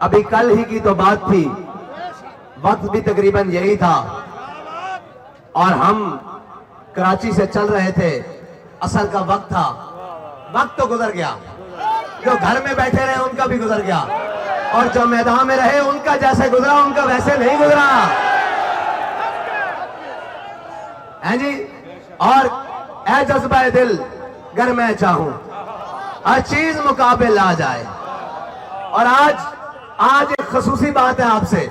ابھی کل ہی کی تو بات تھی، وقت بھی تقریباً یہی تھا اور ہم کراچی سے چل رہے تھے، عصر کا وقت تھا، وقت تو گزر گیا، جو گھر میں بیٹھے رہے ان کا بھی گزر گیا اور جو میدان میں رہے ان کا جیسے گزرا ان کا ویسے نہیں گزرا ہیں جی۔ اور اے جذبہ دل گر میں چاہوں ہر چیز مقابل آ جائے، اور آج ایک خصوصی بات ہے آپ سے،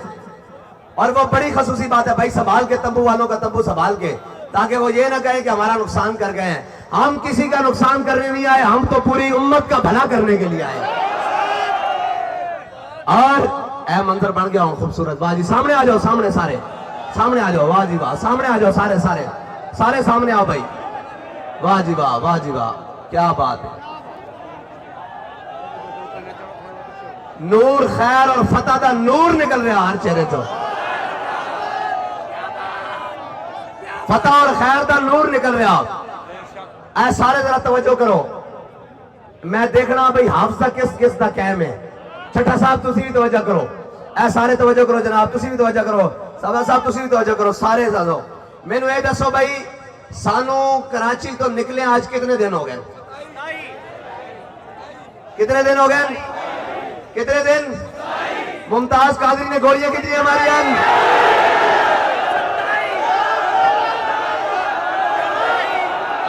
اور وہ بڑی خصوصی بات ہے بھائی، سنبھال کے تمبو والوں کا تمبو سنبھال کے، تاکہ وہ یہ نہ کہیں کہ ہمارا نقصان کر گئے ہیں۔ ہم کسی کا نقصان کرنے نہیں آئے، ہم تو پوری امت کا بھلا کرنے کے لیے آئے۔ اور اے منظر بن گیا ہوں خوبصورت، واہ جی سامنے آ جاؤ، سامنے سارے سامنے آ جاؤ، واہ جی واہ سامنے آ جاؤ، سارے سامنے آؤ بھائی، واہ جی واہ، واہ جی واہ، کیا بات ہے۔ نور خیر اور فتح دا نور نکل رہا ہر چہرے تو، فتح اور خیر دا نور نکل رہا۔ اے سارے ذرا توجہ کرو، میں دیکھنا بھئی حافظہ کس دا قائم ہے۔ چھٹا صاحب تسی بھی توجہ کرو، اے سارے توجہ کرو جناب، تسی بھی توجہ کرو، صاحب تسی بھی توجہ کرو، سارے زادو میں نے دسو بھائی سانو کراچی تو نکلے آج کتنے دن ہو گئے؟ کتنے دن ہو گئے؟ کتنے دن؟ ممتاز قادری نے گولیاں کی دی ہماری آن،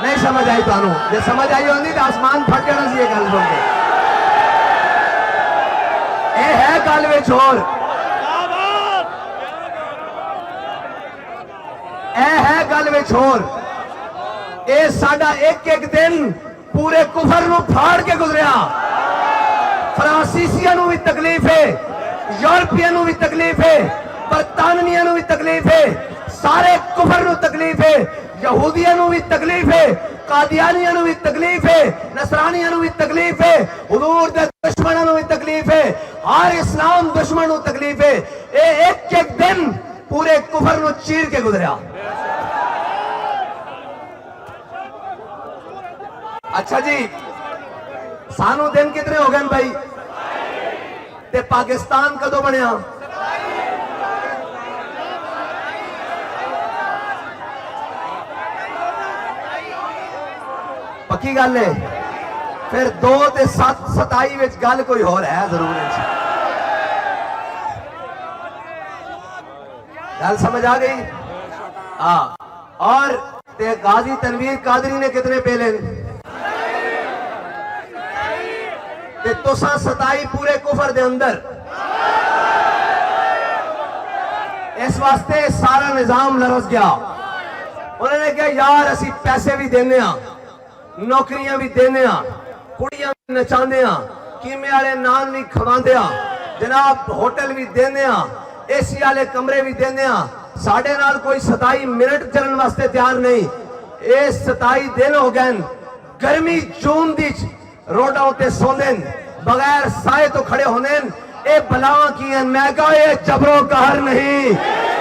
نہیں سمجھ آئی تو آنو، جب سمجھ آئی ہوندی تو آسمان پھٹ جانا سی یہ گل سن کے۔ اے ہے گل وچ ہور، اے ہے گل وچ ہور، اے ساڈا ایک ایک دن پورے کفر نو پھاڑ کے گزریا۔ فرانسیسیاں نو بھی تکلیف ہے، یورپیاں نو بھی تکلیف ہے، برطانویاں نو بھی تکلیف ہے، سارے کفر نو تکلیف ہے، یہودیاں نو بھی تکلیف ہے، قادیانیاں نو بھی تکلیف ہے، نصرانیاں نو بھی تکلیف ہے، حضور دے دشمنوں نو بھی تکلیف ہے، ہر اسلام دشمن نو تکلیف ہے۔ اے ایک ایک دن پورے کفر نو چیر کے گزریا۔ اچھا جی سانو دن کتنے ہو گئے بھائی؟ تے پاکستان کدو بنیا؟ پکی گل ہے، پھر 2 تے 27 وچ گل کوئی اور ہے ضرور ہے۔ گل سمجھ آ گئی؟ ہاں، اور تے غازی تنویر قادری نے کتنے پیلے؟ تے تساں 27 پورے کفر دے اندر۔ اس واسطے سارا نظام لرز گیا۔ انہوں نے کہا یار اسی پیسے بھی دینے ہاں، نوکریاں بھی دینے ہاں، کڑیاں بھی نچاندے ہاں، کیمے والے نان بھی کھواندے ہاں، جناب ہوٹل بھی دینے ہاں، اے سی والے کمرے بھی دینے ہاں، ساڑھے نال کوئی 27 منٹ چلن واسطے تیار نہیں۔ اے 27 دن ہو گئے گرمی جون دیچ روڈا ہوتے سوندن بغیر سائے تو کھڑے ہوندن۔ اے بلاواں کی ہیں، میں کہا یہ جبر و قہر نہیں،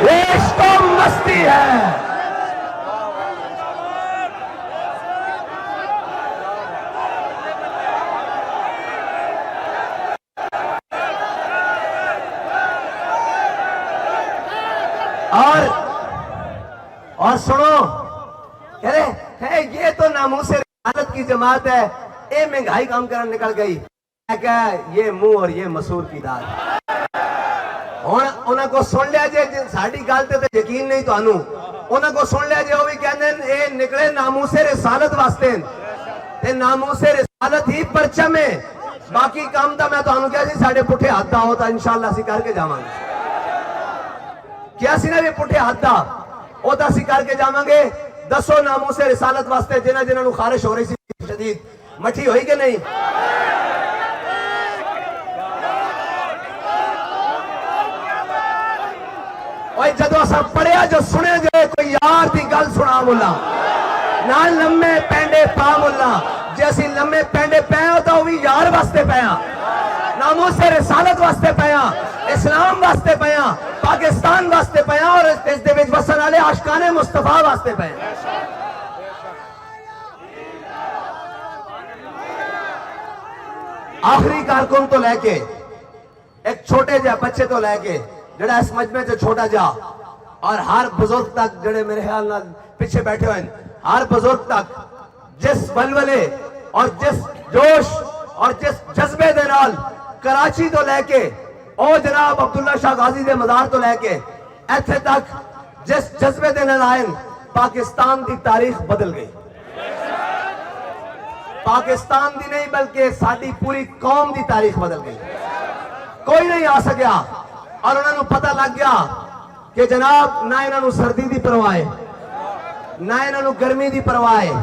یہ عشق و مستی ہے۔ اور سنو کہہ رہے ہیں یہ تو ناموس رسالت کی جماعت ہے، اے مہنگائی کام کرنے نکل گئی، میں کہا یہ منہ اور یہ مسور کی دال۔ انہوں کو سن لیا جے ساڑھی گالتے تھے یقین نہیں تو آنو، انہوں کو سن لیا جے وہ بھی کہنے اے نکلے ناموس رسالت واسطے، تے ناموس رسالت ہی پرچم ہے، باقی کام تھا میں تو آنو کیا جی ساڑھے پٹھے ہاتھ دا ہوتا انشاءاللہ اسی کر کے جامان گے، کیا سی نے بھی پٹھے ہاتھ دا ہوتا اسی کر کے جامان گے۔ 10 ناموس رسالت واسطے جنہوں نو خارش ہو رہی سی شدید مٹھی ہوئی کہ نہیں؟ اوہ جدو اسا پڑھیا جو سنے جو کوئی یار دی گل سنا مولا نہ لمے پینڈے پا مولا، جیسی لمے پینڈے پیا ہوتا وہ بھی یار واسطے پیا، ناموس رسالت واسطے پیا، اسلام واسطے پیا، پاکستان واسطے پیا، اور اس دے وچ وسن والے عاشقان مصطفیٰ واسطے پیا۔ آخری کارکن تو لے کے ایک چھوٹے جا بچے تو لے کے جڑا اس مجمع سے چھوٹا جا اور ہر بزرگ تک جڑے میرے خیال نال پیچھے بیٹھے ہوئے ہر بزرگ تک جس ولولے اور جس جوش اور جس جذبے دے نال کراچی تو لے کے او جناب عبداللہ شاہ غازی دے مزار تو لے کے ایتھے تک جس جذبے دے نال آئے پاکستان دی تاریخ بدل گئی. پاکستان دی نہیں بلکہ ساری پوری قوم دی تاریخ بدل گئی. کوئی نہیں آ سکیا اور انہوں نے پتہ لگ گیا کہ جناب نہ انہوں نے سردی دی پرواہ ہے, نہ انہوں نے گرمی دی پرواہ ہے,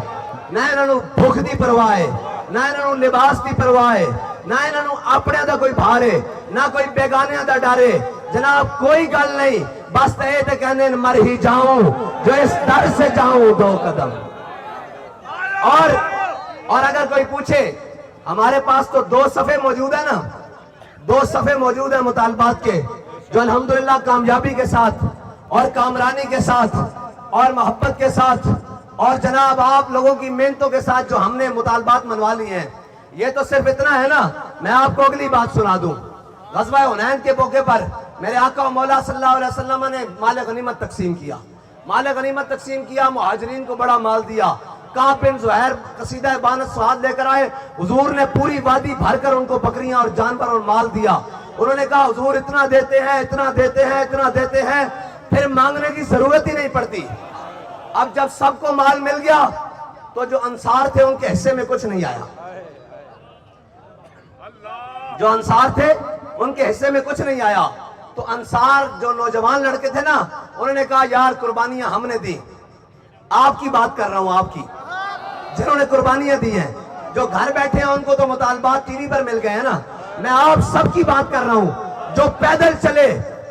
نہ انہوں نے بھوک دی پرواہ ہے, نہ انہوں نے لباس دی پرواہ ہے, نہ انہوں نے اپنے دا کوئی بھار ہے, نہ کوئی بیگانے دا ڈر ہے. جناب کوئی گل نہیں, بس اے تے کہنے مر ہی جاؤں جو اس در سے جاؤں 2 قدم. اور اگر کوئی پوچھے ہمارے پاس تو 2 صفحے موجود ہیں نا, 2 صفحے موجود ہیں مطالبات کے جو الحمدللہ کامیابی کے ساتھ اور کامرانی کے ساتھ اور محبت کے ساتھ اور جناب آپ لوگوں کی محنتوں کے ساتھ جو ہم نے مطالبات منوا لی ہیں. یہ تو صرف اتنا ہے نا. میں آپ کو اگلی بات سنا دوں. غزوہ حنین کے موقع پر میرے آقا و مولا صلی اللہ علیہ وسلم نے مال غنیمت تقسیم کیا. مال غنیمت تقسیم کیا, مہاجرین کو بڑا مال دیا. کعب بن زہیر قصیدہ بانت سعاد لے کر آئے, حضور نے پوری وادی بھر کر ان کو بکریاں اور جانور اور مال دیا. انہوں نے کہا حضور اتنا دیتے ہیں, اتنا دیتے ہیں, اتنا دیتے ہیں, پھر مانگنے کی ضرورت ہی نہیں پڑتی. اب جب سب کو مال مل گیا تو جو انصار تھے ان کے حصے میں کچھ نہیں آیا. جو انصار تھے ان کے حصے میں کچھ نہیں آیا. تو انصار جو نوجوان لڑکے تھے نا, انہوں نے کہا یار قربانیاں ہم نے دی. آپ کی بات کر رہا ہوں, آپ کی جنہوں نے قربانیاں دی ہیں, جو گھر بیٹھے ہیں ان کو تو مطالبات ٹی وی پر مل گئے ہیں نا. میں آپ سب کی بات کر رہا ہوں جو پیدل چلے,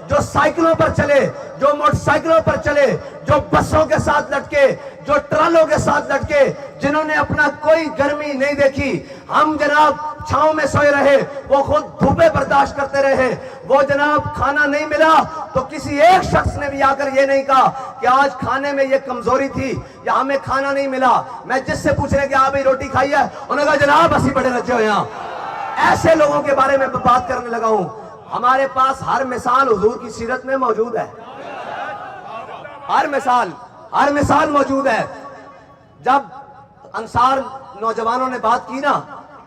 جو سائیکلوں پر چلے, جو موٹر سائیکلوں پر چلے, جو بسوں کے ساتھ لٹکے, جو ٹرالوں کے ساتھ لٹکے, جنہوں نے اپنا کوئی گرمی نہیں دیکھی. ہم جناب چھاؤں میں سوئے رہے, وہ خود دھوپیں برداشت کرتے رہے. وہ جناب کھانا نہیں ملا تو کسی ایک شخص نے بھی آ کر یہ نہیں کہا کہ آج کھانے میں یہ کمزوری تھی یا ہمیں کھانا نہیں ملا. میں جس سے پوچھ رہے کہ آپ ہی روٹی کھائی ہے, انہوں نے کہا جناب اسی بڑے رچے ہوئے ہیں. ایسے لوگوں کے بارے میں بات کرنے لگا ہوں. ہمارے پاس ہر مثال حضور کی سیرت میں موجود ہے. ہر مثال موجود ہے. جب انصار نوجوانوں نے بات کی نا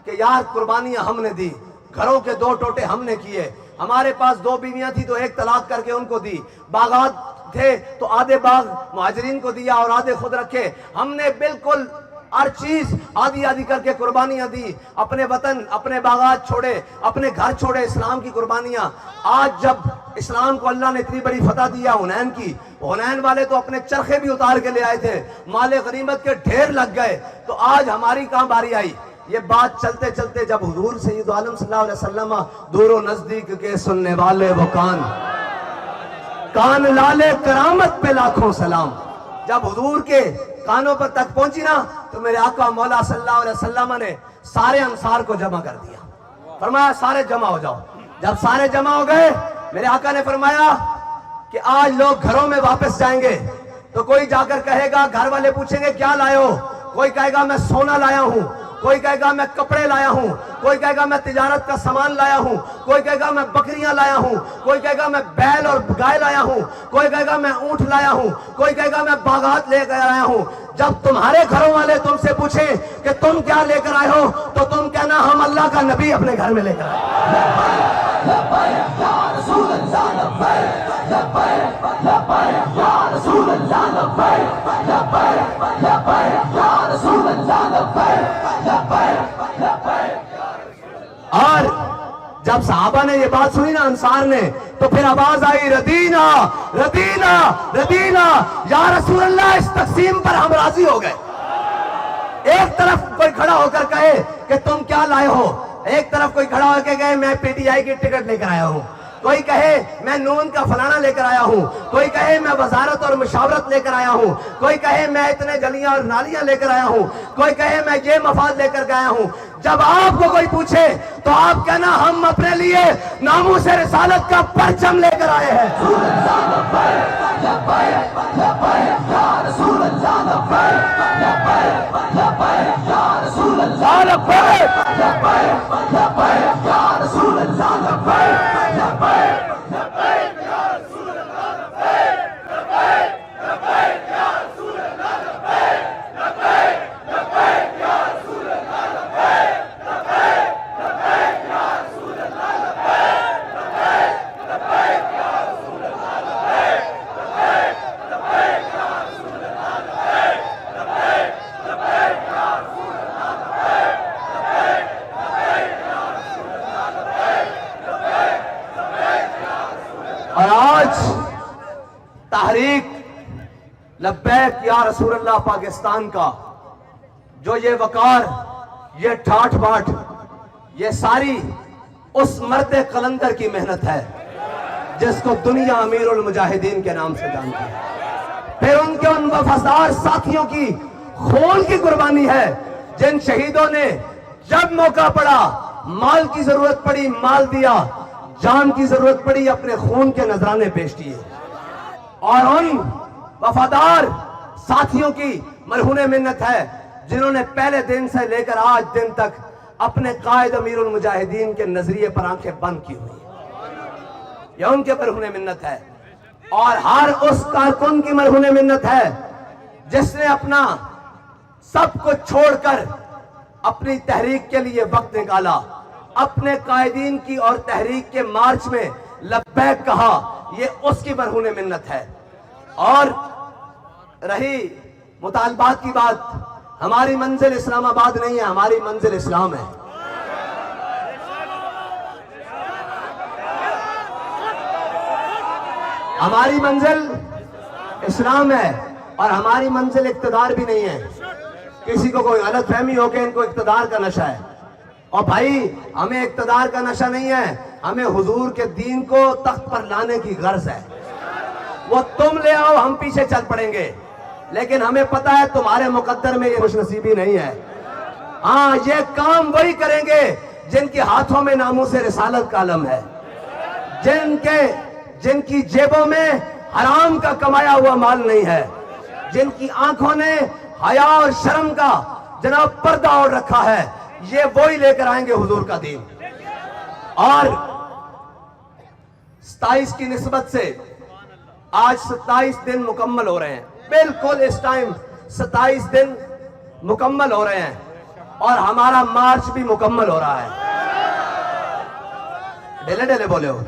کہ یار قربانیاں ہم نے دی, گھروں کے 2 ٹوٹے ہم نے کیے, ہمارے پاس 2 بیویاں تھی تو 1 طلاق کر کے ان کو دی, باغات تھے تو آدھے باغ مہاجرین کو دیا اور آدھے خود رکھے, ہم نے بالکل ہر چیز آدھی آدھی کر کے قربانیاں دی, اپنے وطن, اپنے باغات چھوڑے, اپنے گھر چھوڑے, اسلام کی قربانیاں. آج جب اسلام کو اللہ نے اتنی بڑی فتح دیا حنین کی, حنین والے تو اپنے چرخے بھی اتار کے لے آئے تھے, مال غنیمت کے ڈھیر لگ گئے, تو آج ہماری کہاں باری آئی. یہ بات چلتے چلتے جب حضور سید عالم صلی اللہ علیہ وسلم دور و نزدیک کے سننے والے وہ کان لالے کرامت پہ لاکھوں سلام, جب حضور کے کانوں پر تک پہنچی نا تو میرے آقا مولا صلی اللہ علیہ وسلم نے سارے انصار کو جمع کر دیا. فرمایا سارے جمع ہو جاؤ. جب سارے جمع ہو گئے میرے آقا نے فرمایا کہ آج لوگ گھروں میں واپس جائیں گے تو کوئی جا کر کہے گا, گھر والے پوچھیں گے کیا لائے ہو, کوئی کہے گا میں سونا لایا ہوں, کوئی کہے گا میں کپڑے لایا ہوں, کوئی کہے گا میں تجارت کا سامان لایا ہوں, کوئی کہے گا میں بکریاں لایا ہوں, کوئی کہے گا میں بیل اور گائے لایا ہوں, کوئی کہے گا میں اونٹ لایا ہوں, کوئی کہے گا میں باغات لے کر آیا ہوں. جب تمہارے گھروں والے تم سے پوچھیں کہ تم کیا لے کر آئے ہو تو تم کہنا ہم اللہ کا نبی اپنے گھر میں لے کر اور جب صحابہ نے یہ بات سنی نا انصار نے تو پھر آواز آئی ردینا ردینا ردینا یا رسول اللہ, اس تقسیم پر ہم راضی ہو گئے. ایک طرف کوئی کھڑا ہو کر کہے کہ تم کیا لائے ہو, ایک طرف کوئی کھڑا ہو کے کہے میں پی ٹی آئی کی ٹکٹ لے کر آیا ہوں, کوئی کہے میں نون کا فلانا لے کر آیا ہوں, کوئی کہے میں وزارت اور مشاورت لے کر آیا ہوں, کوئی کہے میں اتنے گلیاں اور نالیاں لے کر آیا ہوں, کوئی کہے میں یہ مفاد لے کر آیا ہوں. جب آپ کو کوئی پوچھے تو آپ کہنا ہم اپنے لیے ناموس رسالت کا پرچم لے کر آئے ہیں. آج تحریک لبیک یا رسول اللہ پاکستان کا جو یہ وقار، یہ ٹھاٹھ باٹھ، یہ ساری اس مرد قلندر کی محنت ہے جس کو دنیا امیر المجاہدین کے نام سے جانتی ہے، پھر ان کے ان وفادار ساتھیوں کی خون کی قربانی ہے جن شہیدوں نے جب موقع پڑا، مال کی ضرورت پڑی مال دیا، جان کی ضرورت پڑی اپنے خون کے نذرانے پیش کیے، اور ان وفادار ساتھیوں کی مرہون منت ہے جنہوں نے پہلے دن سے لے کر آج دن تک اپنے قائد امیر المجاہدین کے نظریے پر آنکھیں بند کی ہوئی، یہ ان کے مرہون منت ہے۔ اور ہر اس کارکن کی مرہون منت ہے جس نے اپنا سب کچھ چھوڑ کر اپنی تحریک کے لیے وقت نکالا، اپنے قائدین کی اور تحریک کے مارچ میں لبیک کہا، یہ اس کی مرہون منت ہے۔ اور رہی مطالبات کی بات، ہماری منزل اسلام آباد نہیں ہے، ہماری منزل اسلام ہے۔ ہماری منزل اسلام ہے اور ہماری منزل اقتدار بھی نہیں ہے۔ کسی کو کوئی غلط فہمی ہو کہ ان کو اقتدار کا نشہ ہے، اور بھائی ہمیں اقتدار کا نشہ نہیں ہے، ہمیں حضور کے دین کو تخت پر لانے کی غرض ہے۔ وہ تم لے آؤ، ہم پیچھے چل پڑیں گے، لیکن ہمیں پتا ہے تمہارے مقدر میں یہ خوش نصیبی نہیں ہے۔ ہاں، یہ کام وہی کریں گے جن کے ہاتھوں میں ناموس رسالت کا علم ہے، جن کی جیبوں میں حرام کا کمایا ہوا مال نہیں ہے، جن کی آنکھوں نے حیا اور شرم کا جناب پردہ اوڑھ رکھا ہے، یہ وہی لے کر آئیں گے حضور کا دین۔ اور 27 کی نسبت سے آج 27 دن مکمل ہو رہے ہیں، بالکل اس ٹائم 27 دن مکمل ہو رہے ہیں، اور ہمارا مارچ بھی مکمل ہو رہا ہے۔ ڈیلے ڈیلے بولے ہو۔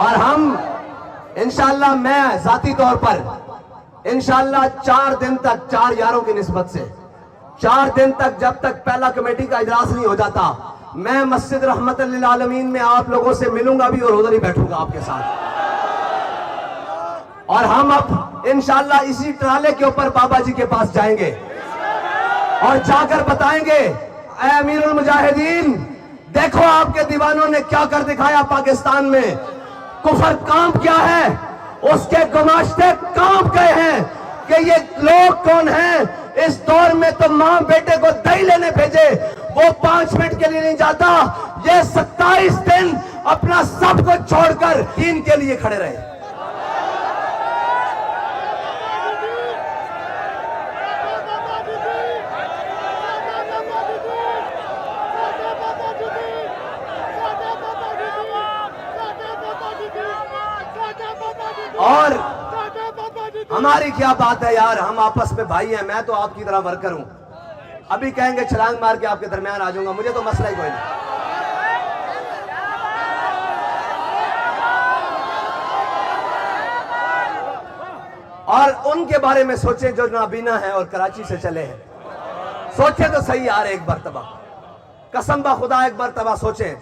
اور ہم انشاءاللہ، میں ذاتی طور پر انشاءاللہ 4 دن تک، 4 یاروں کی نسبت سے 4 دن تک، جب تک پہلا کمیٹی کا اجلاس نہیں ہو جاتا، میں مسجد رحمت للعالمین میں آپ لوگوں سے ملوں گا بھی اور ادھر ہی بیٹھوں گا آپ کے ساتھ۔ اور ہم اب انشاءاللہ اسی ٹرالے کے اوپر بابا جی کے پاس جائیں گے اور جا کر بتائیں گے، اے امیر المجاہدین، دیکھو آپ کے دیوانوں نے کیا کر دکھایا پاکستان میں، کفر کام کیا ہے، اس کے گماشتے کام گئے ہیں کہ یہ لوگ کون ہیں۔ اس دور میں تو ماں بیٹے کو دہی لینے بھیجے، وہ 5 منٹ کے لیے نہیں جاتا، یہ 27 دن اپنا سب کو چھوڑ کر دین کے لیے کھڑے رہے۔ اور ہماری کیا بات ہے یار، ہم آپس میں بھائی ہیں، میں تو آپ کی طرح ورکر ہوں، ابھی کہیں گے چھلانگ مار کے آپ کے درمیان آ جاؤں گا، مجھے تو مسئلہ ہی کوئی نہیں۔ اور ان کے بارے میں سوچیں جو نابینا ہیں اور کراچی سے چلے ہیں، سوچیں تو صحیح یار، ایک مرتبہ قسم بخدا ایک مرتبہ سوچیں،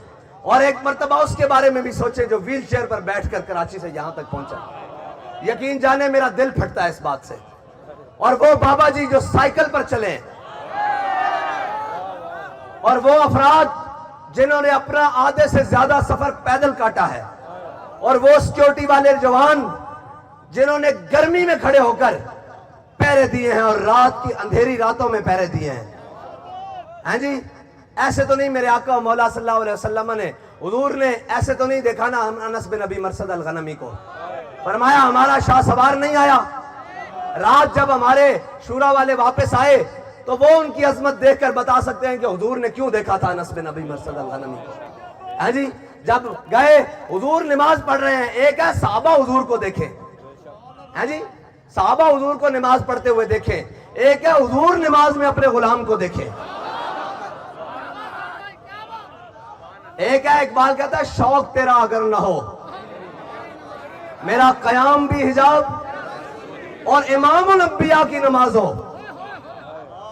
اور ایک مرتبہ اس کے بارے میں بھی سوچیں جو ویل چیئر پر بیٹھ کر کراچی سے یہاں تک پہنچا۔ یقین جانے میرا دل پھٹتا ہے اس بات سے۔ اور وہ بابا جی جو سائیکل پر چلے، اور وہ افراد جنہوں نے اپنا آدھے سے زیادہ سفر پیدل کاٹا ہے، اور وہ سیکیورٹی والے جوان جنہوں نے گرمی میں کھڑے ہو کر پہرے دیے ہیں اور رات کی اندھیری راتوں میں پہرے دیے ہیں۔ ہاں جی، ایسے تو نہیں میرے آقا و مولا صلی اللہ علیہ وسلم نے، حضور نے ایسے تو نہیں دیکھا نا انس بن ابی مرثد الغنمی کو، فرمایا ہمارا شاہ سوار نہیں آیا۔ رات جب ہمارے شورا والے واپس آئے تو وہ ان کی عظمت دیکھ کر بتا سکتے ہیں کہ حضور نے کیوں دیکھا تھا انس بن ابی مرثد الغنمی کو۔ ہاں جی، جب گئے حضور نماز پڑھ رہے ہیں، ایک ہے صحابہ حضور کو دیکھیں، ہاں جی، صحابہ حضور کو نماز پڑھتے ہوئے دیکھیں، ایک ہے حضور نماز میں اپنے غلام کو دیکھیں۔ ایک ہے اقبال کہتا ہے شوق تیرا اگر نہ ہو میرا قیام بھی حجاب اور امام الانبیاء کی نماز ہو۔